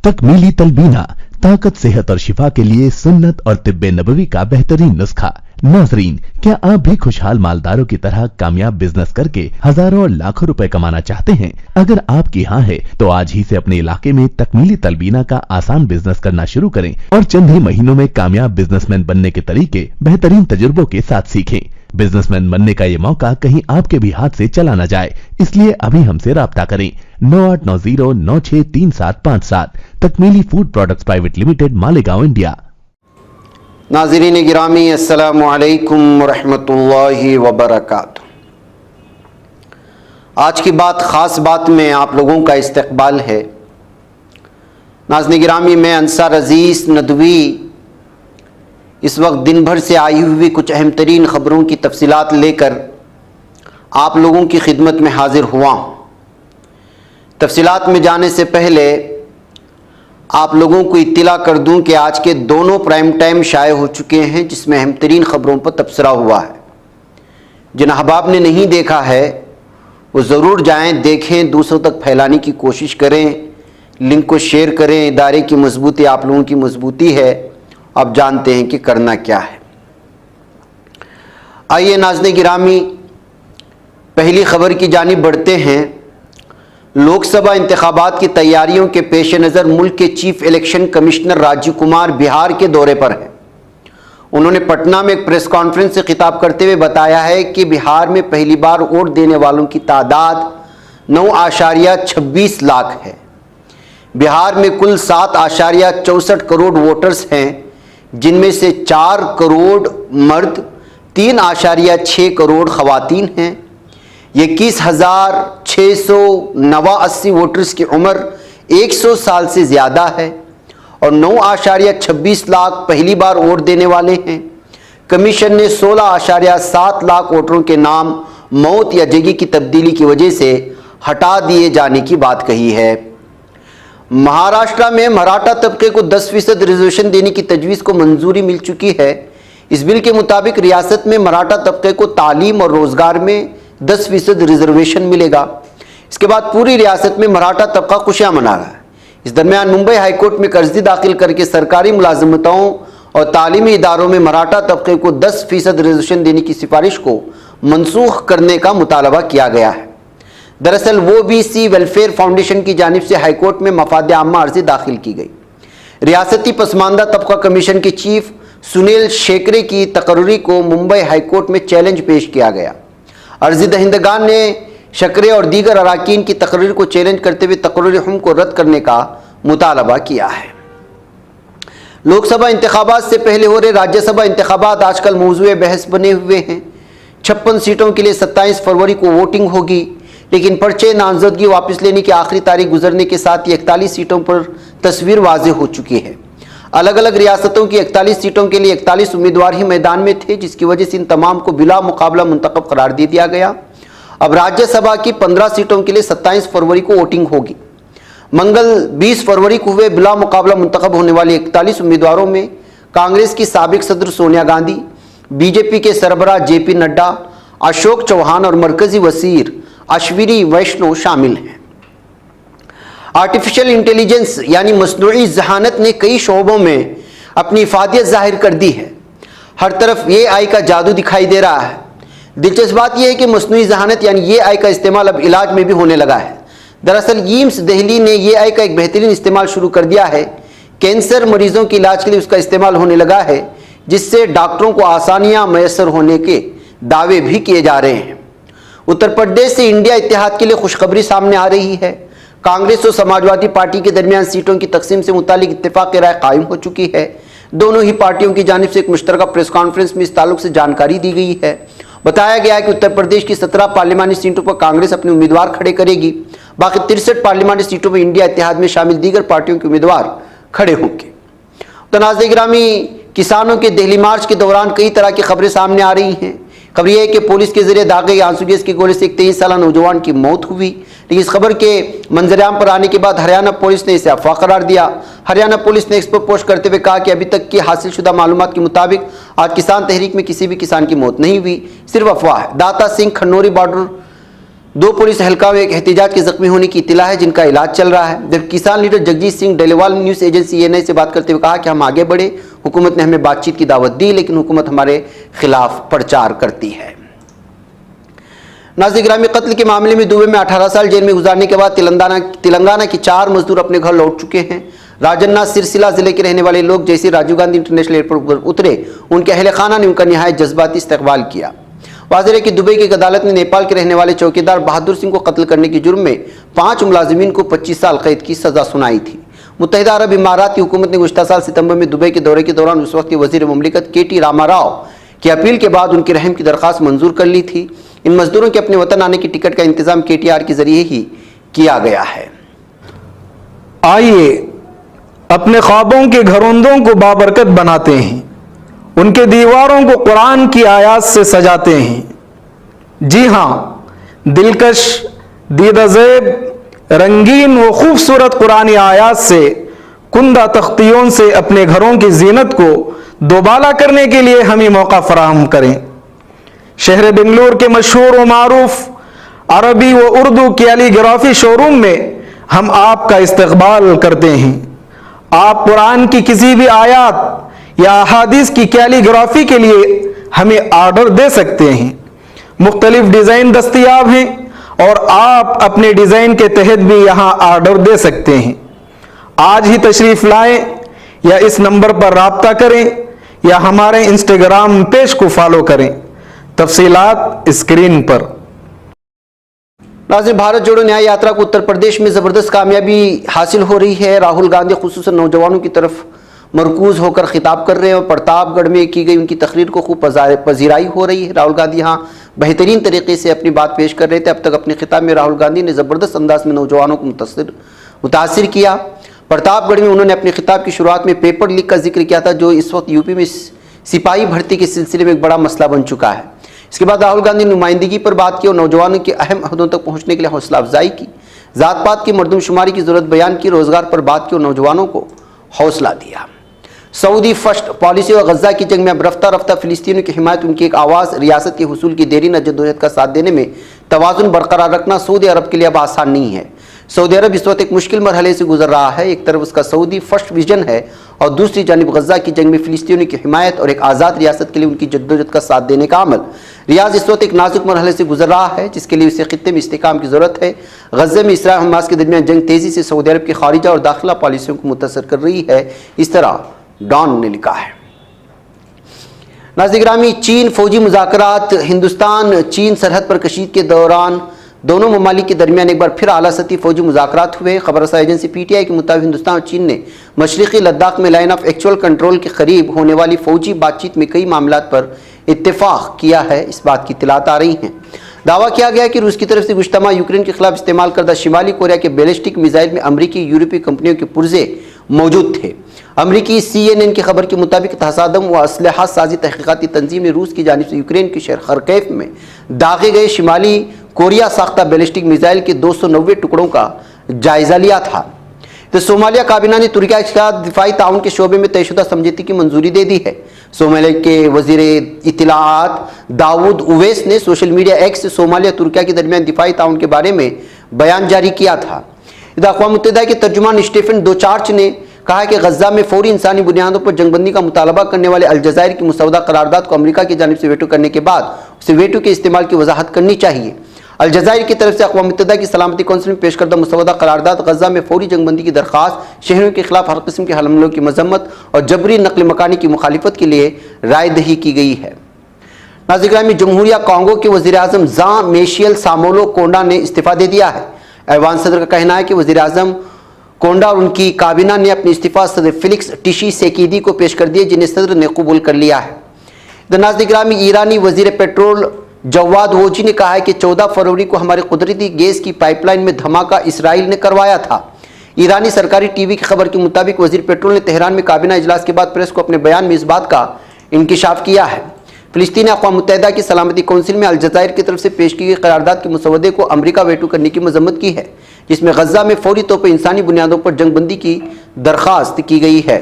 तकमीली तलबीना, ताकत, सेहत और शिफा के लिए सुन्नत और तिब्बे नबवी का बेहतरीन नुस्खा। नाजरीन, क्या आप भी खुशहाल मालदारों की तरह कामयाब बिजनेस करके हजारों और लाखों रुपए कमाना चाहते हैं? अगर आपकी हाँ है तो आज ही से अपने इलाके में तकमीली तलबीना का आसान बिजनेस करना शुरू करें और चंद ही महीनों में कामयाब बिजनेसमैन बनने के तरीके बेहतरीन तजुर्बों के साथ सीखें। बिजनेसमैन बनने का ये मौका कहीं आपके भी हाथ से चला न जाए, इसलिए अभी हमसे राब्ता करें 9890963757। Takmeeli food products private limited, Malegaon, India. नाज़रीन गिरामी, अस्सलामु अलैकुम रहमतुल्लाहि व बरकातुहू। आज की बात ख़ास बात में आप लोगों का इस्तकबाल है। नाज़रीन गिरामी, मैं अंसार अजीज़ नदवी इस वक्त दिन भर से आई हुई कुछ अहम तरीन ख़बरों की तफसीलात लेकर आप लोगों की खिदमत में हाजिर हुआ हूँ। तफसीलात में जाने से पहले आप लोगों को इत्तला कर दूं कि आज के दोनों प्राइम टाइम शाये हो चुके हैं, जिसमें अहम तरीन ख़बरों पर तबसरा हुआ है। जिन अहबाब ने नहीं देखा है वो ज़रूर जाएं, देखें, दूसरों तक फैलाने की कोशिश करें, लिंक को शेयर करें। इदारे की मजबूती आप लोगों की मजबूती है। अब जानते हैं कि करना क्या है। आइए नाज़रीन गिरामी, पहली खबर की जानिब बढ़ते हैं। लोकसभा इंतखाबात की तैयारियों के पेश नज़र मुल्क के chief election commissioner Rajiv Kumar Bihar के दौरे पर हैं। उन्होंने पटना में एक प्रेस कॉन्फ्रेंस से खिताब करते हुए बताया है कि बिहार में पहली बार वोट देने वालों की तादाद 9.26 लाख है। बिहार में कुल 7.64 करोड़ वोटर्स हैं, जिनमें से 4 करोड़ मर्द, 3.6 करोड़ खवातीन हैं। 21,689 वोटर्स की उम्र 100 साल से ज़्यादा है और 9.26 लाख पहली बार वोट देने वाले हैं। कमीशन ने 16.7 लाख वोटरों के नाम मौत या जगह की तब्दीली की वजह से हटा दिए जाने की बात कही है। महाराष्ट्र में मराठा तबके को 10% रिजर्वेशन देने की तजवीज़ को मंजूरी मिल चुकी है। इस बिल के मुताबिक रियासत में मराठा तबके को तालीम और रोज़गार में 10% रिजर्वेशन मिलेगा। इसके बाद पूरी रियासत में मराठा तबका खुशियां मना रहा है। इस दरमियान मुंबई हाईकोर्ट में कर्जी दाखिल करके सरकारी मुलाजमतों और तालीमी इदारों में मराठा तबके को 10% रिजर्वेशन देने की सिफारिश को मनसूख करने का मुतालबा किया गया है। दरअसल वो BC वेलफेयर फाउंडेशन की जानिब से हाईकोर्ट में मफाद आम्मा अर्जी दाखिल की गई। रियासती पसमानदा तबका कमीशन के चीफ सुनील शेखरे की तकर्री को मुंबई हाईकोर्ट में चैलेंज पेश किया गया। अर्जी दहिंदगान ने शेखरे और दीगर अराकीन की तकर्री को चैलेंज करते हुए तकर्री हुक्म को रद्द करने का मुतालबा किया है। लोकसभा इंतखाबात से पहले हो रहे राज्यसभा इंतखाबात आजकल मौजूए बहस बने हुए हैं। 56 सीटों के लिए 27 फरवरी को वोटिंग होगी, लेकिन पर्चे नामजदगी वापस लेने की आखिरी तारीख गुजरने के साथ ही 41 सीटों पर तस्वीर वाज़ेह हो चुकी है। अलग अलग रियासतों की 41 सीटों के लिए 41 उम्मीदवार ही मैदान में थे, जिसकी वजह से इन तमाम को बिला मुकाबला मुंतखब करार दे दिया गया। अब राज्यसभा की 15 सीटों के लिए 27 फरवरी को वोटिंग होगी। मंगल 20 फरवरी को हुए बिला मुकाबला मुंतखब होने वाले 41 उम्मीदवारों में कांग्रेस की साबिक सदर सोनिया गांधी, BJP के सरबराह JP नड्डा, अशोक चौहान और मरकजी वजीर अश्विनी वैष्णव शामिल हैं। आर्टिफिशियल इंटेलिजेंस यानी मस्नूई जहानत ने कई शोबों में अपनी इफादियत जाहिर कर दी है। हर तरफ AI का जादू दिखाई दे रहा है। दिलचस्प बात यह है कि मस्नूई जहानत यानी AI का इस्तेमाल अब इलाज में भी होने लगा है। दरअसल एम्स दिल्ली ने AI का एक बेहतरीन इस्तेमाल शुरू कर दिया है। कैंसर मरीजों के इलाज के लिए उसका इस्तेमाल होने लगा है, जिससे डॉक्टरों को आसानियां मैसर होने के दावे भी किए जा रहे हैं। उत्तर प्रदेश से इंडिया इत्तेहाद के लिए खुशखबरी सामने आ रही है। कांग्रेस और समाजवादी पार्टी के दरमियान सीटों की तकसीम से मुतालिक इत्तेफाक राय कायम हो चुकी है। दोनों ही पार्टियों की जानिब से एक मुश्तरका प्रेस कॉन्फ्रेंस में इस ताल्लुक से जानकारी दी गई है। बताया गया है कि उत्तर प्रदेश की 17 पार्लिमानी सीटों पर कांग्रेस अपने उम्मीदवार खड़े करेगी। बाकी 63 पार्लिमानी सीटों पर इंडिया इत्तेहाद में शामिल दीगर पार्टियों के उम्मीदवार खड़े होंगे। तो नाज़रीन गिरामी, किसानों के दिल्ली मार्च के दौरान कई तरह की खबरें सामने आ रही हैं। खबर यह है कि पुलिस के जरिए दागे आंसू गैस के गोले से एक 23 साल नौजवान की मौत हुई। लेकिन इस खबर के मंजरेआम पर आने के बाद हरियाणा पुलिस ने इसे अफवाह करार दिया। हरियाणा पुलिस ने इस पर पोस्ट करते हुए कहा कि अभी तक की हासिल शुदा मालूमात के मुताबिक आज किसान तहरीक में किसी भी किसान की मौत नहीं हुई, सिर्फ अफवाह है। दाता सिंह खन्नौरी बॉर्डर 2 पुलिस एहलकारों में एक एहतिजाज के जख्मी होने की इत्तला है, जिनका इलाज चल रहा है। जब किसान लीडर जगजीत सिंह डलेवाल ने न्यूज़ एजेंसी एएनआई से बात करते हुए कहा कि हम आगे बढ़े, हुकूमत ने हमें बातचीत की दावत दी, लेकिन हुकूमत हमारे खिलाफ प्रचार करती है। नाज़रीन गिरामी, कत्ल के मामले में दुबई में 18 साल जेल में गुजारने के बाद तेलंगाना के 4 मजदूर अपने घर लौट चुके हैं। राजन्ना सिरसिला जिले के रहने वाले लोग जैसे राजीव गांधी इंटरनेशनल एयरपोर्ट पर उतरे, उनके अहले खाना ने उनका निहायत जज्बाती इस्तकबाल किया। वाज़ेह है कि दुबई की एक अदालत ने नेपाल के रहने वाले चौकीदार बहादुर सिंह को कत्ल करने के जुर्म में 5 मुलाजिमीन को 25 साल कैद की सजा सुनाई थी। मुत्तहिदा अरब इमारात की हुकूमत ने गुज़श्ता साल सितंबर में दुबई के दौरे के दौरान उस वक्त के वज़ीर मुमलिकत KT रामाराव की अपील के बाद उनकी रहम की दरख्वास्त मंजूर कर ली थी। इन मजदूरों के अपने वतन आने की टिकट का इंतजाम KTR के जरिए ही किया गया है। आइए अपने ख्वाबों के घरोंदों को बाबरकत बनाते हैं, उनके दीवारों को कुरान की आयात से सजाते हैं। जी हाँ, दिलकश, दीदाज़ेब, रंगीन व खूबसूरत कुरानी आयात से कुंदा तख्तियों से अपने घरों की जीनत को दोबाला करने के लिए हमें मौका फराहम करें। शहर बेंगलुरु के मशहूर व मारूफ अरबी व उर्दू कैलीग्राफी शोरूम में हम आपका इस्तकबाल करते हैं। आप कुरान की किसी भी आयत या अहादीस की कैलीग्राफी के लिए हमें ऑर्डर दे सकते हैं। मुख्तलिफ डिज़ाइन दस्तयाब हैं और आप अपने डिज़ाइन के तहत भी यहाँ ऑर्डर दे सकते हैं। आज ही तशरीफ़ लाएं या इस नंबर पर राब्ता करें या हमारे इंस्टाग्राम पेज को फॉलो करें। तफसीलात स्क्रीन पर। नाज़रीन, भारत जोड़ो न्याय यात्रा को उत्तर प्रदेश में ज़बरदस्त कामयाबी हासिल हो रही है। राहुल गांधी खुसूसन नौजवानों की तरफ मरकूज होकर खिताब कर रहे हैं और प्रतापगढ़ में की गई उनकी तकरीर को खूब पजीराई हो रही है। राहुल गांधी यहाँ बेहतरीन तरीके से अपनी बात पेश कर रहे थे। अब तक अपने खिताब में राहुल गांधी ने ज़बरदस्त अंदाज में नौजवानों को मुतासिर किया। प्रतापगढ़ में उन्होंने अपने खिताब की शुरुआत में पेपर लीक का जिक्र किया था, जो इस वक्त यूपी में सिपाही भर्ती के सिलसिले में एक बड़ा मसला बन चुका है। इसके बाद राहुल गांधी ने नुमाइंदगी पर बात की और नौजवानों के अहम अहदों तक पहुंचने के लिए हौसला अफजाई की, जात पात की मरदमशुमारी की जरूरत बयान की, रोजगार पर बात की और नौजवानों को हौसला दिया। सऊदी फर्स्ट पॉलिसी और गजा की जंग में अब रफ्ता रफ्ता फिलिस्तीनियों की हिमायत, उनकी एक आवाज़, रियासत के हुसूल की देरी न जद्दोजहद का साथ देने में तवाज़ुन बरकरार रखना सऊदी अरब के लिए अब आसान नहीं है। सऊदी अरब इस वक्त एक मुश्किल मरहले से गुजर रहा है। एक तरफ उसका सऊदी फर्स्ट विजन है और दूसरी जानिब गजा की जंग में फिलिस्तीनियों की हिमायत और एक आज़ाद रियासत के लिए उनकी जद्दोजहद का साथ देने का अमल। रियाज इस वक्त एक नाजुक मरहले से गुजर रहा है, जिसके लिए उसे खित्ते में इस्तेकाम की जरूरत है। गज़े में इसराइल हमास के दरमियान जंग तेजी से सऊदी अरब की खारिजा और दाखिला पॉलिसियों को मुतासर कर रही है, इस तरह डॉन ने लिखा है। नाज़रीन गिरामी, चीन फौजी मुज़ाकरात। हिंदुस्तान चीन सरहद पर कशीद के दौरान दोनों ममालिक के दरमियान एक बार फिर आला सतही फौजी मुज़ाकरात हुए। खबर रसा एजेंसी PTI के मुताबिक हिंदुस्तान और चीन ने मशरक़ी लद्दाख में लाइन ऑफ एक्चुअल कंट्रोल के करीब होने वाली फौजी बातचीत में कई मामलात पर इत्तेफाक किया है। इस बात की इत्तलात आ रही हैं। दावा किया गया कि रूस की तरफ से गुश्तमा यूक्रेन के खिलाफ इस्तेमाल करदा शिमाली कोरिया के बैलिस्टिक मिसाइल में अमरीकी यूरोपीय कंपनियों के पुर्जे मौजूद थे। अमरीकी CNN की खबर के मुताबिक तसादम व असलहा साजी तहकीकाती तंजीम ने रूस की जानिब से यूक्रेन के शहर खरकेफ में दागे गए शिमाली कोरिया साख्ता बैलिस्टिक मिसाइल के 290 टुकड़ों का जायजा लिया था। तो सोमालिया काबीना ने तुर्की के साथ दिफाई ताउन के शोबे में तयशुदा समझौते की मंजूरी दे दी है। सोमालिया के वजीर इत्तलाआत दाऊद उवैस ने सोशल मीडिया X से सोमालिया तुर्की के दरमियान दिफाई ताउन के बारे में बयान जारी किया था। अक़वाम मुत्तहिदा के तर्जुमान स्टीफन डुचार्च ने कहा कि गजा में फौरी इंसानी बुनियादों पर जंगबंदी का मुतालबा करने वाले अलजायर की मुसवदा करारदाद को अमेरिका की जानिब से वेटो करने के बाद उसे वेटो के इस्तेमाल की वजाहत करनी चाहिए। अलजायर की तरफ से अक़वाम मुत्तहिदा की सलामती कौंसिल में पेश करदा मुसवदा करारदाद गजा में फौरी जंगबंदी की दरख्वास्त, शहरों के खिलाफ हर किस्म के हमलों की मजम्मत और जबरी नकल मकानी की मुखालिफत के लिए राय दही की गई है। नाज़रीन गिरामी, जमहूरिया कांगो के वज़ीर आज़म ज़ां मेशियल सामोलो कोंडा ने इस्तीफ़ा दे दिया है। ऐवान सदर का कहना है कि वज़ीर आज़म कोंडा और उनकी काबीना ने अपनी इस्तीफ़ा सदर फेलिक्स टिशी सेकीदी को पेश कर दिए, जिन्हें सदर ने कबूल कर लिया है। नाज़रीन गिरामी, ईरानी वज़ीर पेट्रोल जवाद वोजी ने कहा है कि 14 फरवरी को हमारे कुदरती गैस की पाइपलाइन में धमाका इसराइल ने करवाया था। ईरानी सरकारी टीवी की खबर के मुताबिक वज़ीर पेट्रोल ने तेहरान में काबीना इजलास के बाद प्रेस को अपने बयान में इस बात का इंकिशाफ किया है। फिलिस्तीन ने अक़वाम मुत्तहिदा की सलामती कौंसिल में अलजायर की तरफ से पेश की गई करारदाद के मुसवदे को अमरीका वेटो करने की मजम्मत की है, जिसमें गजा में फौरी तौर पर इंसानी बुनियादों पर जंगबंदी की दरख्वास्त की गई है।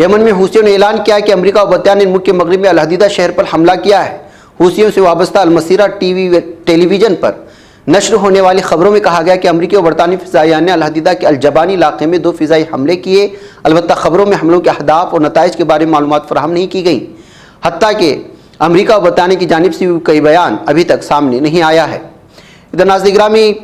यमन में हूसियों ने ऐलान किया है कि अमरीका और बरतानिया ने मुल्क के मगरिब में अल हदीदा शहर पर हमला किया है। हूसियों से वाबस्ता अलमसीरा टेलीविज़न पर नश्र होने वाली खबरों में कहा गया कि अमरीकी और बरतानी फ़िज़ाइयान ने अल-हदीदा के अल-जबानी इलाके में 2 फ़िज़ाई हमले किए। अलबत्ता खबरों में हमलों के अहदाफ और नताइज के बारे में मालूमात फराहम नहीं की गई। हत्ता कि अमरीका और बरतानिया की जानिब से भी कई बयान अभी तक सामने नहीं आया है। इधर नाज़रीन गिरामी,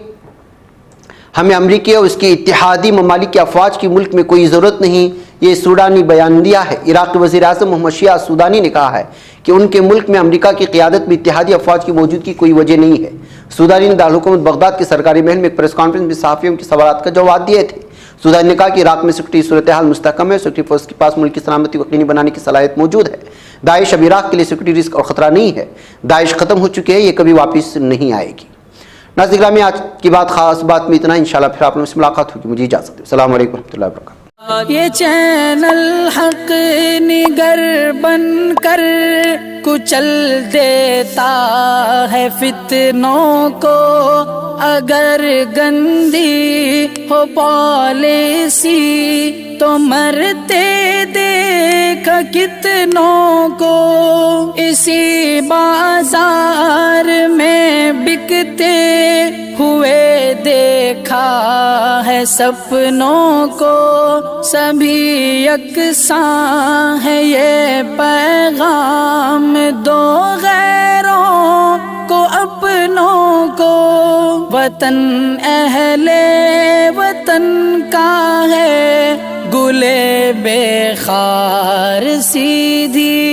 हमें अमरीकी और उसके इत्तेहादी ममालिक की अफवाज की मुल्क में कोई ज़रूरत नहीं, ये सूडानी बयान दिया है। इराक़ के वज़ीर आज़म मोहम्मद शिया सूदानी ने कहा है कि उनके मुल्क में अमरीका की क़ियादत में इत्तेहादी अफवाज की मौजूदगी की कोई वजह नहीं है। सूदानी ने दारुल हुकूमत बगदाद के सरकारी महल में एक प्रेस कॉन्फ्रेंस में सहाफ़ियों के सवालात का जवाब दिए थे। सूदानी ने कहा कि इराक़ में सिक्योरिटी सूरत हाल मुस्तहकम है, सिक्योरिटी फोर्स के पास मुल्क की सलामती को यकीनी बनाने की सलाहियत मौजूद है। दाइश अब इराक़ के लिए सिक्योरिटी रिस्क और ख़तरा नहीं है। दाइश ख़त्म हो चुके हैं, ये कभी वापस नहीं आएगी। नाज़रीन गिरामी, आज की बात ख़ास बात में इतना। इंशाअल्लाह फिर आप लोगों से मुलाकात होगी। मुझे इजाज़त दो। अस्सलाम वालेकुम रहमतुल्लाहि व बरकातहू। ये चैनल हक निगर बन कर कुचल देता है फितनों को। अगर गंदी हो पॉलिसी तो मरते देख कितनों को। इसी बाजार में बिकते हुए देखा है सपनों को। सभी यकसां है ये पैगाम दो गैरों को अपनों को। वतन अहले वतन का है गुले बेखार सीधी